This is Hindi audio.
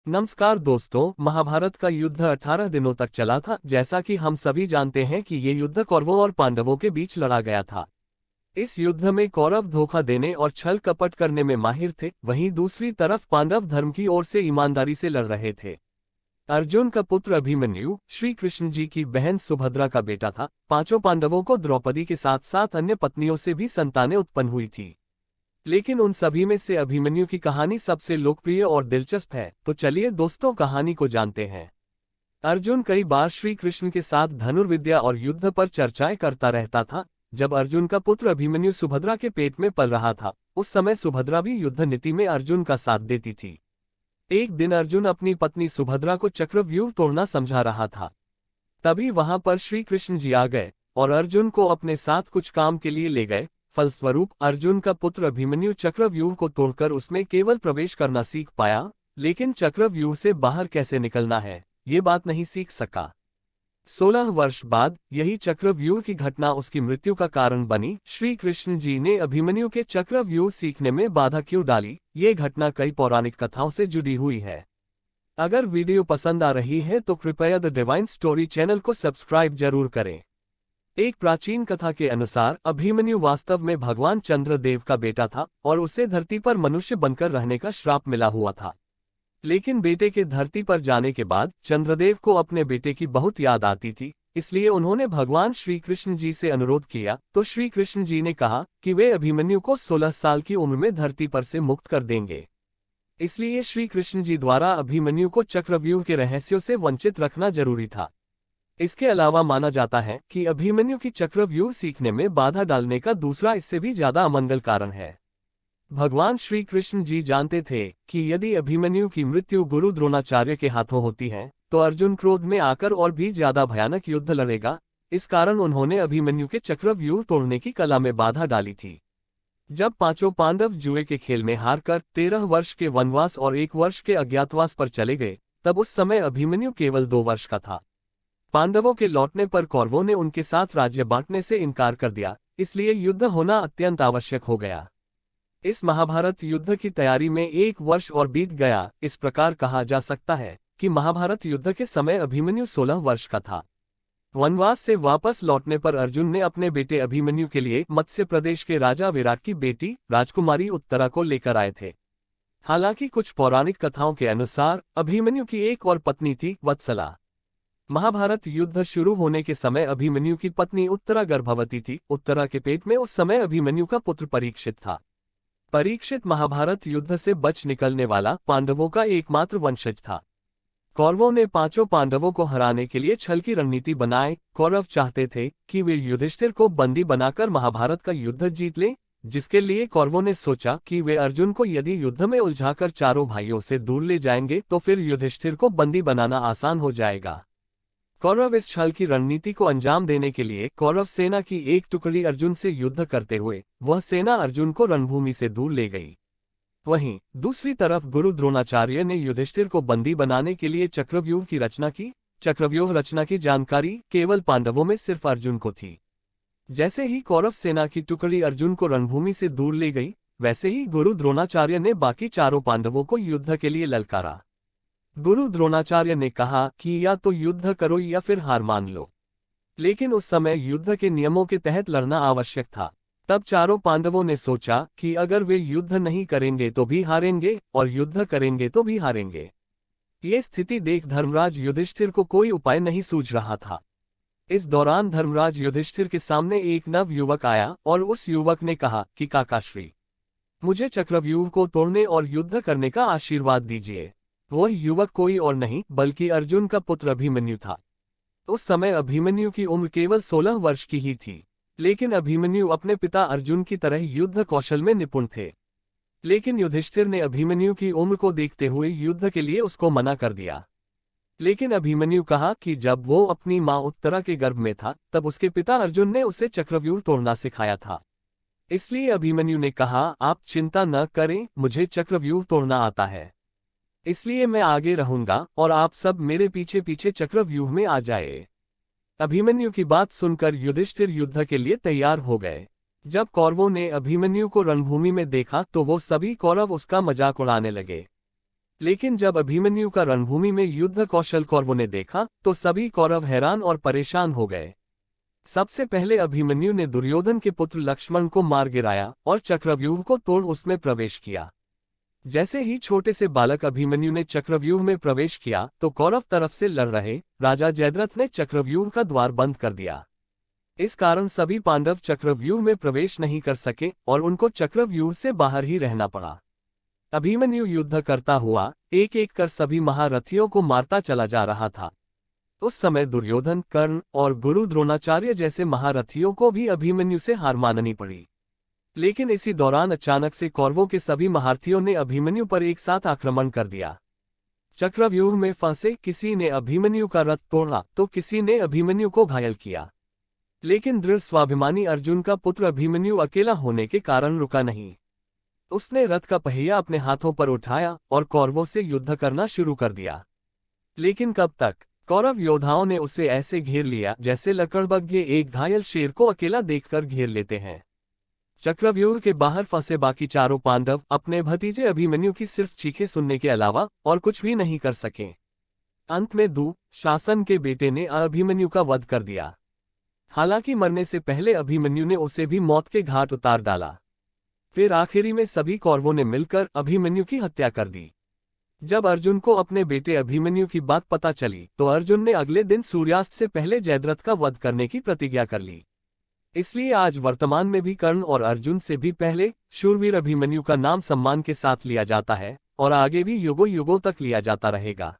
नमस्कार दोस्तों, महाभारत का युद्ध 18 दिनों तक चला था। जैसा कि हम सभी जानते हैं कि ये युद्ध कौरवों और पांडवों के बीच लड़ा गया था। इस युद्ध में कौरव धोखा देने और छल कपट करने में माहिर थे, वहीं दूसरी तरफ पांडव धर्म की ओर से ईमानदारी से लड़ रहे थे। अर्जुन का पुत्र अभिमन्यु श्री कृष्ण जी की बहन सुभद्रा का बेटा था। पांचों पांडवों को द्रौपदी के साथ साथ अन्य पत्नियों से भी संतानें उत्पन्न हुई थी, लेकिन उन सभी में से अभिमन्यु की कहानी सबसे लोकप्रिय और दिलचस्प है। तो चलिए दोस्तों, कहानी को जानते हैं। अर्जुन कई बार श्री कृष्ण के साथ धनुर्विद्या और युद्ध पर चर्चाएं करता रहता था। जब अर्जुन का पुत्र अभिमन्यु सुभद्रा के पेट में पल रहा था, उस समय सुभद्रा भी युद्ध नीति में अर्जुन का साथ देती थी। एक दिन अर्जुन अपनी पत्नी सुभद्रा को चक्रव्यूह तोड़ना समझा रहा था। तभी वहां पर श्री कृष्ण जी आ गए और अर्जुन को अपने साथ कुछ काम के लिए ले गए। फलस्वरूप अर्जुन का पुत्र अभिमन्यु चक्रव्यूह को तोड़कर उसमें केवल प्रवेश करना सीख पाया, लेकिन चक्रव्यूह से बाहर कैसे निकलना है, ये बात नहीं सीख सका। 16 वर्ष बाद यही चक्रव्यूह की घटना उसकी मृत्यु का कारण बनी। श्री कृष्ण जी ने अभिमन्यु के चक्रव्यूह सीखने में बाधा क्यों डाली, ये घटना कई पौराणिक कथाओं से जुड़ी हुई है। अगर वीडियो पसंद आ रही है तो कृपया द डिवाइन स्टोरी चैनल को सब्सक्राइब जरूर करें। एक प्राचीन कथा के अनुसार अभिमन्यु वास्तव में भगवान चंद्रदेव का बेटा था और उसे धरती पर मनुष्य बनकर रहने का श्राप मिला हुआ था। लेकिन बेटे के धरती पर जाने के बाद चंद्रदेव को अपने बेटे की बहुत याद आती थी, इसलिए उन्होंने भगवान श्री कृष्ण जी से अनुरोध किया। तो श्री कृष्ण जी ने कहा कि वे अभिमन्यु को 16 साल की उम्र में धरती पर से मुक्त कर देंगे। इसलिए श्री कृष्ण जी द्वारा अभिमन्यु को चक्रव्यूह के रहस्यों से वंचित रखना जरूरी था। इसके अलावा माना जाता है कि अभिमन्यु की चक्रव्यूह सीखने में बाधा डालने का दूसरा इससे भी ज्यादा अमंगल कारण है। भगवान श्री कृष्ण जी जानते थे कि यदि अभिमन्यु की मृत्यु गुरु द्रोणाचार्य के हाथों होती है तो अर्जुन क्रोध में आकर और भी ज्यादा भयानक युद्ध लड़ेगा। इस कारण उन्होंने अभिमन्यु के चक्रव्यूह तोड़ने की कला में बाधा डाली थी। जब पांचों पांडव जुए के खेल में हारकर 13 वर्ष के वनवास और 1 वर्ष के अज्ञातवास पर चले गए, तब उस समय अभिमन्यु केवल 2 वर्ष का था। पांडवों के लौटने पर कौरवों ने उनके साथ राज्य बांटने से इनकार कर दिया, इसलिए युद्ध होना अत्यंत आवश्यक हो गया। इस महाभारत युद्ध की तैयारी में 1 वर्ष और बीत गया। इस प्रकार कहा जा सकता है कि महाभारत युद्ध के समय अभिमन्यु 16 वर्ष का था। वनवास से वापस लौटने पर अर्जुन ने अपने बेटे अभिमन्यु के लिए मत्स्य प्रदेश के राजा विराट की बेटी राजकुमारी उत्तरा को लेकर आए थे। हालांकि कुछ पौराणिक कथाओं के अनुसार अभिमन्यु की एक और पत्नी थी, वत्सला। महाभारत युद्ध शुरू होने के समय अभिमन्यु की पत्नी उत्तरा गर्भवती थी। उत्तरा के पेट में उस समय अभिमन्यु का पुत्र परीक्षित था। परीक्षित महाभारत युद्ध से बच निकलने वाला पांडवों का एकमात्र वंशज था। कौरवों ने पांचों पांडवों को हराने के लिए छल की रणनीति बनाई। कौरव चाहते थे कि वे युधिष्ठिर को बंदी बनाकर महाभारत का युद्ध जीत लें, जिसके लिए कौरवों ने सोचा कि वे अर्जुन को यदि युद्ध में उलझाकर चारों भाइयों से दूर ले जाएंगे तो फिर युधिष्ठिर को बंदी बनाना आसान हो जाएगा। कौरव इस छल की रणनीति को अंजाम देने के लिए कौरव सेना की एक टुकड़ी अर्जुन से युद्ध करते हुए वह सेना अर्जुन को रणभूमि से दूर ले गई। वहीं दूसरी तरफ गुरु द्रोणाचार्य ने युधिष्ठिर को बंदी बनाने के लिए चक्रव्यूह की रचना की। चक्रव्यूह रचना की जानकारी केवल पांडवों में सिर्फ अर्जुन को थी। जैसे ही कौरव सेना की टुकड़ी अर्जुन को रणभूमि से दूर ले गई, वैसे ही गुरु द्रोणाचार्य ने बाकी चारों पांडवों को युद्ध के लिए ललकारा। गुरु द्रोणाचार्य ने कहा कि या तो युद्ध करो या फिर हार मान लो, लेकिन उस समय युद्ध के नियमों के तहत लड़ना आवश्यक था। तब चारों पांडवों ने सोचा कि अगर वे युद्ध नहीं करेंगे तो भी हारेंगे और युद्ध करेंगे तो भी हारेंगे। ये स्थिति देख धर्मराज युधिष्ठिर को कोई उपाय नहीं सूझ रहा था। इस दौरान धर्मराज युधिष्ठिर के सामने एक नव युवक आया और उस युवक ने कहा कि काकाश्री, मुझे चक्रव्यूह को तोड़ने और युद्ध करने का आशीर्वाद दीजिए। वह युवक कोई और नहीं बल्कि अर्जुन का पुत्र अभिमन्यु था। उस समय अभिमन्यु की उम्र केवल 16 वर्ष की ही थी, लेकिन अभिमन्यु अपने पिता अर्जुन की तरह युद्ध कौशल में निपुण थे। लेकिन युधिष्ठिर ने अभिमन्यु की उम्र को देखते हुए युद्ध के लिए उसको मना कर दिया। लेकिन अभिमन्यु कहा कि जब वो अपनी मां उत्तरा के गर्भ में था तब उसके पिता अर्जुन ने उसे चक्रव्यूह तोड़ना सिखाया था। इसलिए अभिमन्यु ने कहा, आप चिंता न करें, मुझे चक्रव्यूह तोड़ना आता है, इसलिए मैं आगे रहूंगा और आप सब मेरे पीछे पीछे चक्रव्यूह में आ जाए। अभिमन्यु की बात सुनकर युधिष्ठिर युद्ध के लिए तैयार हो गए। जब कौरवों ने अभिमन्यु को रणभूमि में देखा तो वो सभी कौरव उसका मजाक उड़ाने लगे। लेकिन जब अभिमन्यु का रणभूमि में युद्ध कौशल कौरवों ने देखा तो सभी कौरव हैरान और परेशान हो गए। सबसे पहले अभिमन्यु ने दुर्योधन के पुत्र लक्ष्मण को मार गिराया और चक्रव्यूह को तोड़ उसमें प्रवेश किया। जैसे ही छोटे से बालक अभिमन्यु ने चक्रव्यूह में प्रवेश किया तो कौरव तरफ से लड़ रहे राजा जयद्रथ ने चक्रव्यूह का द्वार बंद कर दिया। इस कारण सभी पांडव चक्रव्यूह में प्रवेश नहीं कर सके और उनको चक्रव्यूह से बाहर ही रहना पड़ा। अभिमन्यु युद्ध करता हुआ एक एक कर सभी महारथियों को मारता चला जा रहा था। उस समय दुर्योधन, कर्ण और गुरु द्रोणाचार्य जैसे महारथियों को भी अभिमन्यु से हार माननी पड़ी। लेकिन इसी दौरान अचानक से कौरवों के सभी महारथियों ने अभिमन्यु पर एक साथ आक्रमण कर दिया। चक्रव्यूह में फंसे किसी ने अभिमन्यु का रथ तोड़ा तो किसी ने अभिमन्यु को घायल किया। लेकिन दृढ़ स्वाभिमानी अर्जुन का पुत्र अभिमन्यु अकेला होने के कारण रुका नहीं। उसने रथ का पहिया अपने हाथों पर उठाया और कौरवों से युद्ध करना शुरू कर दिया। लेकिन कब तक? कौरव योद्धाओं ने उसे ऐसे घेर लिया जैसे लकड़बग्घे एक घायल शेर को अकेला देखकर घेर लेते हैं। चक्रव्यूह के बाहर फंसे बाकी चारों पांडव अपने भतीजे अभिमन्यु की सिर्फ चीखें सुनने के अलावा और कुछ भी नहीं कर सके। अंत में दुःशासन के बेटे ने अभिमन्यु का वध कर दिया। हालांकि मरने से पहले अभिमन्यु ने उसे भी मौत के घाट उतार डाला। फिर आखिरी में सभी कौरवों ने मिलकर अभिमन्यु की हत्या कर दी। जब अर्जुन को अपने बेटे अभिमन्यु की बात पता चली तो अर्जुन ने अगले दिन सूर्यास्त से पहले जयद्रथ का वध करने की प्रतिज्ञा कर ली। इसलिए आज वर्तमान में भी कर्ण और अर्जुन से भी पहले शूरवीर अभिमन्यु का नाम सम्मान के साथ लिया जाता है और आगे भी युगों युगों तक लिया जाता रहेगा।